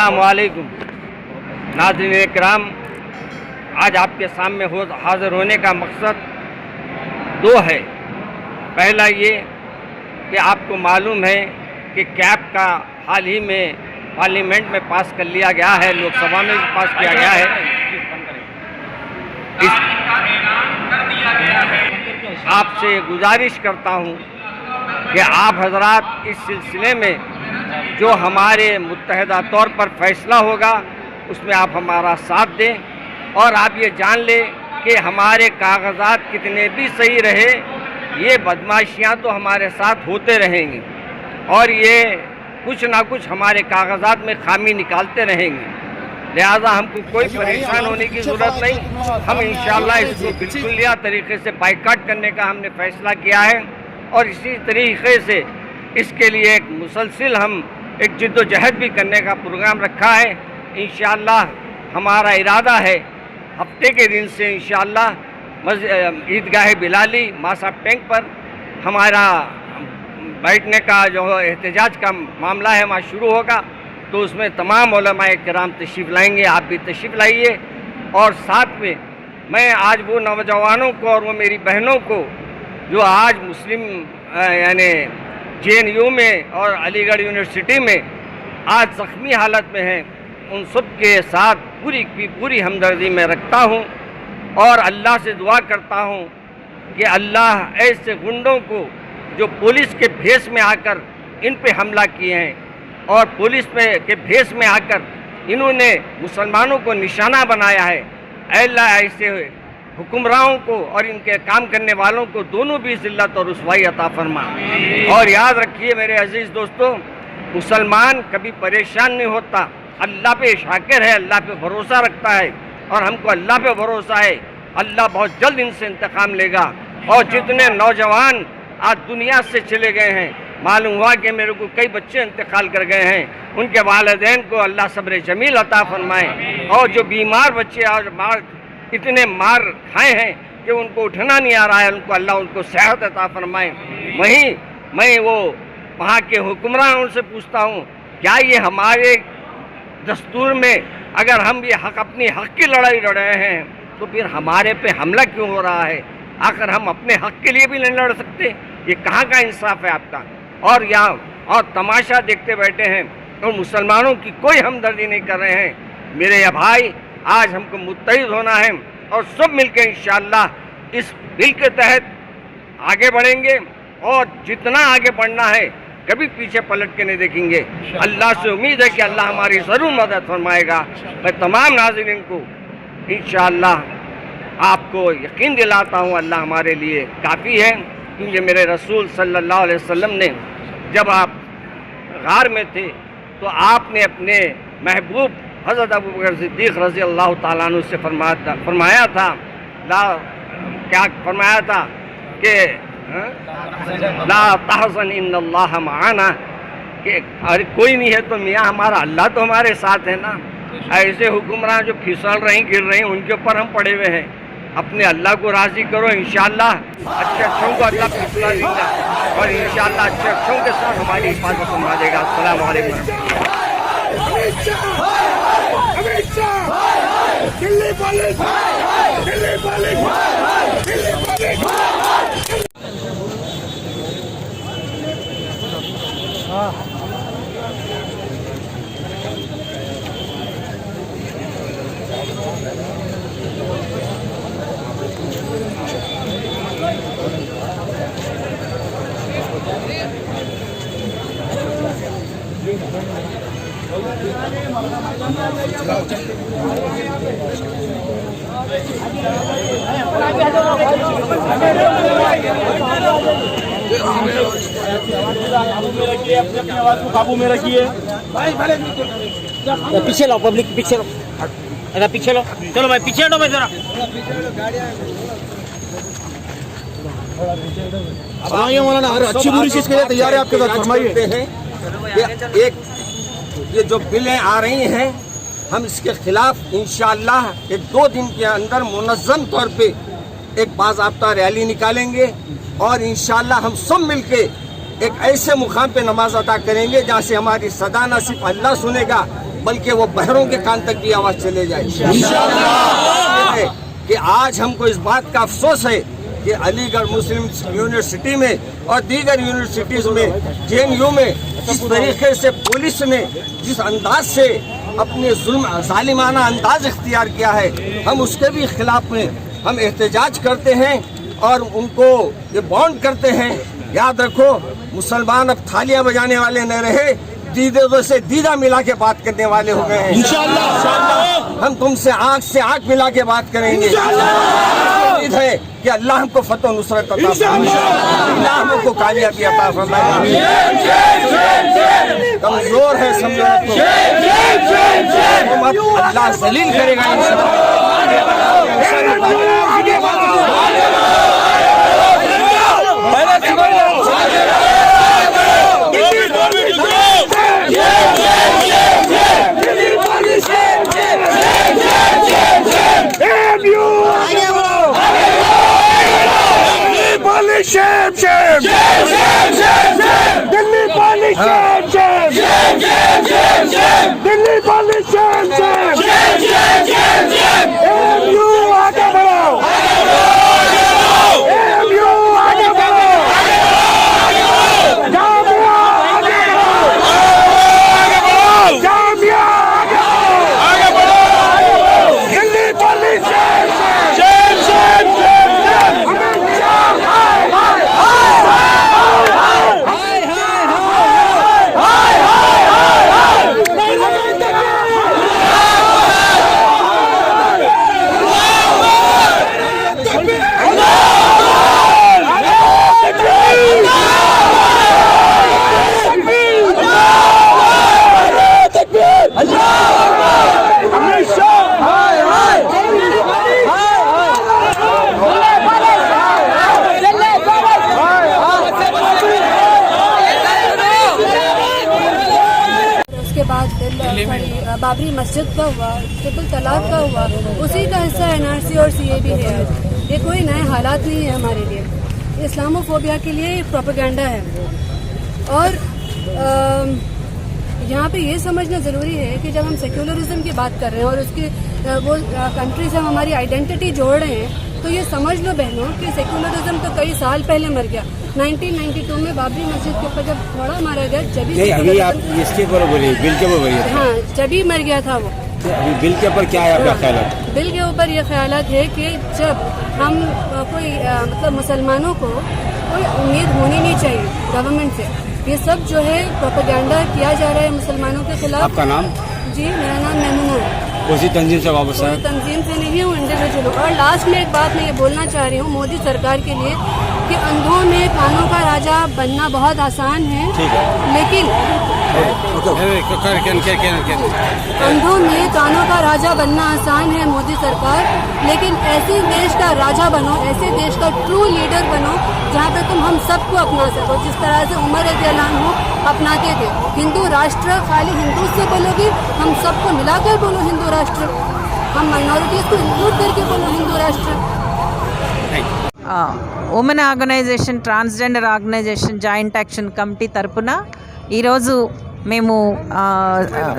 अस्सलाम वालेकुम नाज़रीन इकराम, आज आपके सामने हाज़िर होने का मकसद दो है। पहला ये कि आपको मालूम है कि कैप का हाल ही में पार्लियामेंट में पास कर लिया गया है, लोकसभा में भी पास किया गया है। आपसे गुजारिश करता हूँ कि आप हजरात इस सिलसिले में जो हमारे मुत्तहदा तौर पर फैसला होगा उसमें आप हमारा साथ दें और आप ये जान लें कि हमारे कागजात कितने भी सही रहे, ये बदमाशियाँ तो हमारे साथ होते रहेंगी और ये कुछ ना कुछ हमारे कागजात में खामी निकालते रहेंगे। लिहाजा हमको कोई परेशान होने की ज़रूरत नहीं। हम इंशाअल्लाह इसको बिल्कुलिया तरीके से बाइकाट करने का हमने फ़ैसला किया है और इसी तरीके से इसके लिए एक मुसलसिल हम एक जिद्दोजहद भी करने का प्रोग्राम रखा है। इंशाअल्लाह हमारा इरादा है हफ्ते के दिन से इंशाअल्लाह ईदगाह बिलाली मासाब टैंक पर हमारा बैठने का जो एहतजाज का मामला है वहाँ शुरू होगा, तो उसमें तमाम उलमाए किराम तशरीफ़ लाएंगे। आप भी तशरीफ़ लाइए और साथ में मैं आज वो नौजवानों को और वो मेरी बहनों को जो आज मुस्लिम यानी JNU में और अलीगढ़ यूनिवर्सिटी में आज ज़ख्मी हालत में हैं, उन सब के साथ पूरी हमदर्दी में रखता हूँ और अल्लाह से दुआ करता हूँ कि अल्लाह ऐसे गुंडों को जो पुलिस के भेष में आकर इन पे हमला किए हैं और पुलिस के भेष में आकर इन्होंने मुसलमानों को निशाना बनाया है, अल्लाह ऐसे हुक्मरानों को और इनके काम करने वालों को दोनों भी ज़िल्लत और रुसवाई अता फरमा। और याद रखिए मेरे अजीज़ दोस्तों, मुसलमान कभी परेशान नहीं होता, अल्लाह पे शाकिर है, अल्लाह पे भरोसा रखता है और हमको अल्लाह पे भरोसा है। अल्लाह बहुत जल्द इनसे इंतकाम लेगा। और जितने नौजवान आज दुनिया से चले गए हैं, मालूम हुआ कि मेरे को कई बच्चे इंतकाल कर गए हैं, उनके वालिदैन को अल्लाह सब्र जमील अता फरमाए। और जो बीमार बच्चे आज इतने मार खाए हैं कि उनको उठना नहीं आ रहा है, उनको अल्लाह उनको सेहत अता फरमाए। वहीं मैं वो वहाँ के हुक्मरान से पूछता हूँ, क्या ये हमारे दस्तूर में अगर हम ये अपनी हक़ की लड़ाई लड़ रहे हैं तो फिर हमारे पे हमला क्यों हो रहा है? आखिर हम अपने हक़ के लिए भी नहीं लड़ सकते? ये कहाँ का इंसाफ है आपका? और यहाँ और तमाशा देखते बैठे हैं और मुसलमानों की कोई हमदर्दी नहीं कर रहे हैं। मेरे या भाई, आज हमको मुत्तहिद होना है और सब मिलकर इंशाअल्लाह इस बिल के तहत आगे बढ़ेंगे और जितना आगे बढ़ना है कभी पीछे पलट के नहीं देखेंगे। अल्लाह से उम्मीद है कि अल्लाह हमारी ज़रूर मदद फरमाएगा। मैं तमाम नाज़रीन को इंशाअल्लाह आपको यकीन दिलाता हूँ अल्लाह हमारे लिए काफ़ी है, क्योंकि मेरे रसूल सल्लल्लाहु अलैहि वसल्लम ने जब आप गार में थे तो आपने अपने महबूब हज़रत अबू बकर सिद्दीक़ रज़ी अल्लाह ताला अन्हु से फरमाया था क्या फरमाया था कि ला तहज़न इन्नल्लाह मआना, कि अरे कोई नहीं है तो मियाँ हमारा अल्लाह तो हमारे साथ है ना। ऐसे हुक्मरान जो फिसल रहे गिर रहे हैं उनके ऊपर हम पड़े हुए हैं। अपने अल्लाह को राज़ी करो, इंशाअल्लाह अच्छे को अल्लाह फिसला देगा और इंशाअल्लाह अच्छे के साथ हमारी हिफाजत फरमा देगा। अस्सलामु अलैकुम। काबू में रखिए। पीछे लो, पब्लिक पीछे लो, अगर पीछे लो, चलो भाई पीछे हटो भाई जरा। मौलाना अच्छी बुरी चीज के लिए तैयार है आपके साथ, फरमाइए। एक ये जो बिलें आ रही हैं हम इसके खिलाफ इंशाअल्लाह एक 2 दिन के अंदर मुनज़्ज़म तौर पे एक बाज़ाब्ता रैली निकालेंगे और इंशाअल्लाह हम सब मिलके एक ऐसे मुकाम पे नमाज अदा करेंगे जहाँ से हमारी सदा न सिर्फ अल्लाह सुनेगा बल्कि वो बहरों के कान तक भी आवाज़ चले जाए इंशाअल्लाह। कि आज हमको इस बात का अफसोस है कि अलीगढ़ मुस्लिम यूनिवर्सिटी में और दीगर यूनिवर्सिटीज़ में JNU में जिस तरीके से पुलिस ने जिस अंदाज से अपने जुल्म जालिमाना अंदाज इख्तियार किया है, हम उसके भी खिलाफ में हम एहतजाज करते हैं और उनको ये बॉन्ड करते हैं। याद रखो, मुसलमान अब थालियां बजाने वाले न रहे, दीदे से दीदा मिला के बात करने वाले हो गए हैं। इंशाअल्लाह हम तुमसे से आंख मिला के बात करेंगे। उम्मीद है कि अल्लाह हमको फतह नुसरत अता फरमाए, अल्लाह हमको कामयाबी अता फरमाए। कमजोर है समझो तो अल्लाह जलील करेगा Shame, shame, shame, shame, shame, shame. Delhi police, shame, shame, shame, shame, shame, shame. Delhi police, shame, shame, shame, shame, shame, shame. AMU आगे बढ़ो, AMU आगे बढ़ो, जामिया आगे बढ़ो, जामिया आगे बढ़ो, Delhi police, shame, shame, shame, shame, shame. Babri मस्जिद का हुआ, ट्रिपल तलाक का हुआ, उसी का हिस्सा NRC और CA भी है। ये कोई नए हालात नहीं है हमारे लिए, इस्लामोफोबिया के लिए प्रोपेगेंडा है। और यहाँ पे ये समझना ज़रूरी है कि जब हम सेक्युलरिज्म की बात कर रहे हैं और उसकी वो कंट्री से हम हमारी आइडेंटिटी जोड़ रहे हैं, तो ये समझ लो बहनों कि सेक्युलरिज्म तो कई साल पहले मर गया। 1992 में बाबरी मस्जिद के ऊपर जब थोड़ा मारा गया, जब नहीं अभी आप इसके ऊपर बोलिए, बिल के ऊपर बोलिए। हाँ, जब ही मर गया था वो। अभी बिल के ऊपर क्या है आपका ख्याल? बिल के ऊपर ये ख्यालात है कि जब हम कोई मतलब मुसलमानों को कोई उम्मीद होनी नहीं चाहिए गवर्नमेंट से। ये सब जो है प्रोपेगेंडा किया जा रहा है मुसलमानों के खिलाफ। आपका नाम? जी, मेरा नाम मेमुना है। उसी तंजीम से वापस आए? तंजीम से नहीं हूँ, इंडिविजुअल। और लास्ट में एक बात मैं ये बोलना चाह रही हूँ मोदी सरकार के लिए कि अंधों में कानों का राजा बनना बहुत आसान है, लेकिन अंधों में कानों का राजा बनना आसान है मोदी सरकार, लेकिन ऐसे देश का राजा बनो, ऐसे देश का ट्रू लीडर बनो जहाँ पे तुम हम सबको अपना सको। जिस तरह से उमर रज़ियल्लाहु अन्हु अपनाते थे। हिंदू राष्ट्र खाली हिंदू से बोलोगे, हम सबको मिलाकर बोलो हिंदू राष्ट्र, हम माइनॉरिटीज को इंक्लूड करके बोलो हिंदू राष्ट्र। Women organisation, transgender organisation joint action committee తరపున ఈరోజు మేము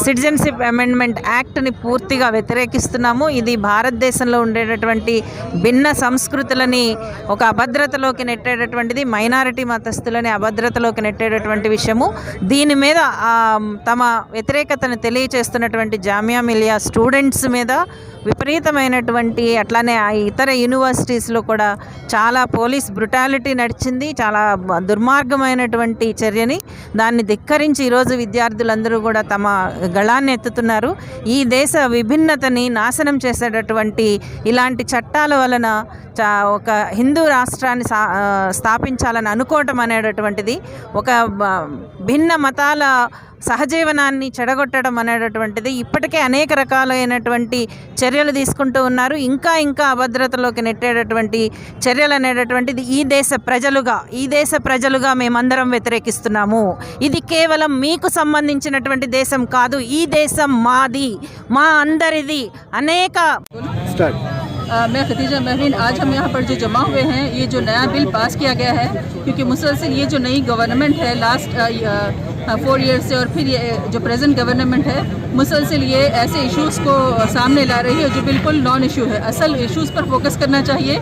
సిటిజన్షిప్ అమెండ్మెంట్ యాక్ట్ని పూర్తిగా వ్యతిరేకిస్తున్నాము. ఇది భారతదేశంలో ఉండేటటువంటి భిన్న సంస్కృతులని ఒక అభద్రతలోకి నెట్టేటటువంటిది, మైనారిటీ మతస్థులని అభద్రతలోకి నెట్టేటటువంటి విషయము. దీని మీద తమ వ్యతిరేకతను తెలియచేస్తున్నటువంటి జామియా మిలియా స్టూడెంట్స్ మీద విపరీతమైనటువంటి, అట్లానే ఇతర యూనివర్సిటీస్లో కూడా చాలా పోలీస్ బ్రుటాలిటీ నడిచింది. చాలా దుర్మార్గమైనటువంటి చర్యని దాన్ని ధిక్కరించి ఈరోజు విద్యార్థులందరూ కూడా తమ గళాన్ని ఎత్తుతున్నారు. ఈ దేశ విభిన్నతని నాశనం చేసేటటువంటి ఇలాంటి చట్టాల వలన ఒక హిందూ రాష్ట్రాన్ని స్థాపించాలని అనుకోవటం అనేటటువంటిది, ఒక భిన్న మతాల సహజీవనాన్ని చెడగొట్టడం అనేటటువంటిది ఇప్పటికే అనేక రకాలైనటువంటి చర్యలు తీసుకుంటూ ఉన్నారు. ఇంకా ఇంకా అభద్రతలోకి నెట్టేటటువంటి చర్యలు అనేటటువంటిది ఈ దేశ ప్రజలుగా మేమందరం వ్యతిరేకిస్తున్నాము. ఇది కేవలం మీకు సంబంధించినటువంటి దేశం కాదు, ఈ దేశం మాది, మా అందరిది. అనేక میں خدیجہ مہین، آج ہم یہاں پر جو جمع ہوئے ہیں، یہ جو نیا بل پاس کیا گیا ہے، کیونکہ مسلسل یہ جو نئی گورنمنٹ ہے لاسٹ 4 ایئرس سے، اور پھر یہ جو پریزنٹ گورنمنٹ ہے، مسلسل یہ ایسے ایشوز کو سامنے لا رہی ہے جو بالکل نان ایشو ہے۔ اصل ایشوز پر فوکس کرنا چاہیے۔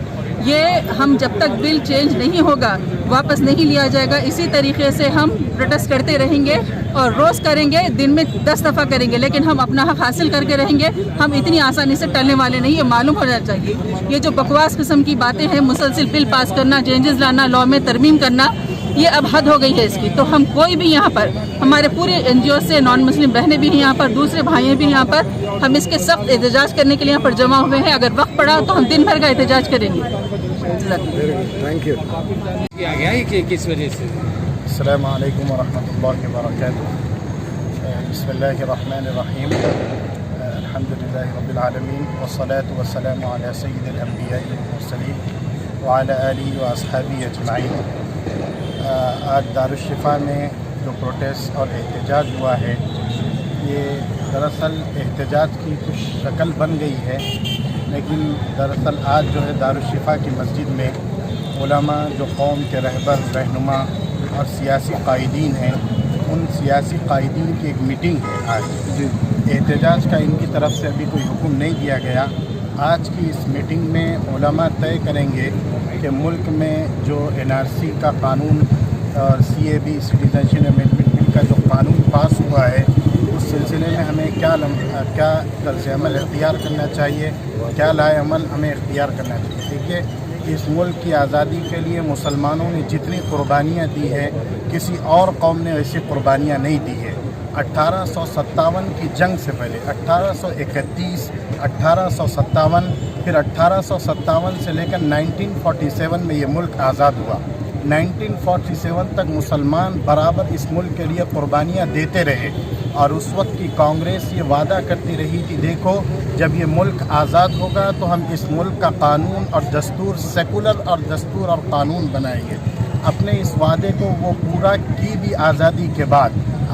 یہ ہم جب تک بل چینج نہیں ہوگا، واپس نہیں لیا جائے گا، اسی طریقے سے ہم پروٹیسٹ کرتے رہیں گے اور روز کریں گے، دن میں 10 دفعہ کریں گے، لیکن ہم اپنا حق حاصل کر کے رہیں گے۔ ہم اتنی آسانی سے ٹلنے والے نہیں، یہ معلوم ہونا چاہیے۔ یہ جو بکواس قسم کی باتیں ہیں، مسلسل بل پاس کرنا، چینجز لانا، لاء میں ترمیم کرنا، یہ اب حد ہو گئی ہے اس کی۔ تو ہم کوئی بھی یہاں پر، ہمارے پورے NGO سے نان مسلم بہنیں بھی ہیں یہاں پر، دوسرے بھائییں بھی یہاں پر، ہم اس کے سخت احتجاج کرنے کے لیے یہاں پر جمع ہوئے ہیں۔ اگر وقت پڑا تو ہم دن بھر کا احتجاج کریں گے۔ Thank you. کیا گیا ہے کہ کس وجہ سے؟ السلام علیکم ورحمۃ اللہ وبرکاتہ۔ بسم اللہ الرحمن الرحیم۔ الحمد للہ رب العالمین والصلاة والسلام علی سید الانبیاء والمرسلین وعلی آلہ واصحابہ اجمعین۔ آج دارالشفا میں جو پروٹیسٹ اور احتجاج ہوا ہے، یہ دراصل احتجاج کی کچھ شکل بن گئی ہے، لیکن دراصل آج جو ہے دارالشفا کی مسجد میں علماء جو قوم کے رہبر، رہنما اور سیاسی قائدین ہیں، ان سیاسی قائدین کی ایک میٹنگ ہے آج۔ احتجاج کا ان کی طرف سے ابھی کوئی حکم نہیں دیا گیا۔ آج کی اس میٹنگ میں علماء طے کریں گے کہ ملک میں جو NRC کا قانون اور CAB سٹیزنشپ امینڈمنٹ بل کا جو قانون پاس ہوا ہے، اس سلسلے میں ہمیں کیا طرز عمل اختیار کرنا چاہیے، کیا لائے عمل ہمیں اختیار کرنا چاہیے۔ دیکھیے، اس ملک کی آزادی کے لیے مسلمانوں نے جتنی قربانیاں دی ہیں، کسی اور قوم نے ایسی قربانیاں نہیں دی ہے۔ 1857 کی جنگ سے پہلے 1831، 1857، پھر 1857 سے لے کر 1947 میں یہ ملک آزاد ہوا۔ 1947 تک مسلمان برابر اس ملک کے لیے قربانیاں دیتے رہے، اور اس وقت کی کانگریس یہ وعدہ کرتی رہی کہ دیکھو، جب یہ ملک آزاد ہوگا تو ہم اس ملک کا قانون اور دستور سیکولر اور دستور اور قانون بنائیں گے۔ اپنے اس وعدے کو وہ پورا کی بھی آزادی کے بعد۔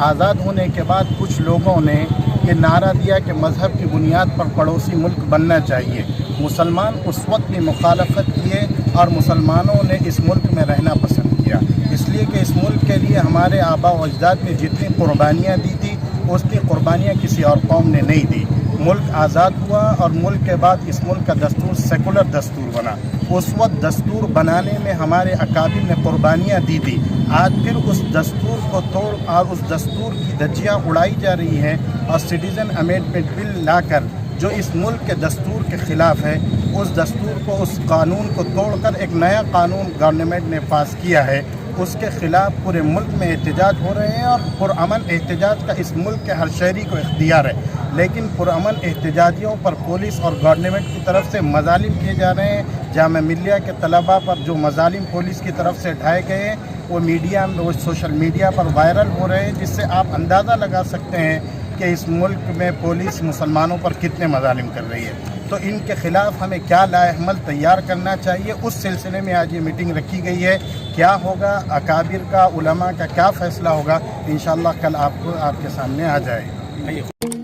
آزاد ہونے کے بعد کچھ لوگوں نے یہ نعرہ دیا کہ مذہب کی بنیاد پر پڑوسی ملک بننا چاہیے۔ مسلمان اس وقت بھی مخالفت کیے اور مسلمانوں نے اس ملک میں رہنا پسند کیا، اس لیے کہ اس ملک کے لیے ہمارے آباء و اجداد نے جتنی قربانیاں دی تھی، اتنی قربانیاں کسی اور قوم نے نہیں دی۔ ملک آزاد ہوا اور ملک کے بعد اس ملک کا دستور سیکولر دستور بنا۔ اس وقت دستور بنانے میں ہمارے اکابر نے قربانیاں دی تھی۔ آج پھر اس دستور کو توڑ اور اس دستور کی دھجیاں اڑائی جا رہی ہیں، اور سٹیزن امینڈمنٹ بل لا کر جو اس ملک کے دستور کے خلاف ہے، اس دستور کو، اس قانون کو توڑ کر ایک نیا قانون گورنمنٹ نے پاس کیا ہے، اس کے خلاف پورے ملک میں احتجاج ہو رہے ہیں۔ اور پرامن احتجاج کا اس ملک کے ہر شہری کو اختیار ہے، لیکن پرامن احتجاجیوں پر پولیس اور گورنمنٹ کی طرف سے مظالم کیے جا رہے ہیں۔ جامعہ ملیہ کے طلباء پر جو مظالم پولیس کی طرف سے ڈھائے گئے ہیں، وہ میڈیا میں، وہ سوشل میڈیا پر وائرل ہو رہے ہیں، جس سے آپ اندازہ لگا سکتے ہیں کہ اس ملک میں پولیس مسلمانوں پر کتنے مظالم کر رہی ہے۔ تو ان کے خلاف ہمیں کیا لائے عمل تیار کرنا چاہیے، اس سلسلے میں آج یہ میٹنگ رکھی گئی ہے۔ کیا ہوگا، اکابر کا، علماء کا کیا فیصلہ ہوگا، انشاءاللہ کل آپ کے سامنے آ جائے گا۔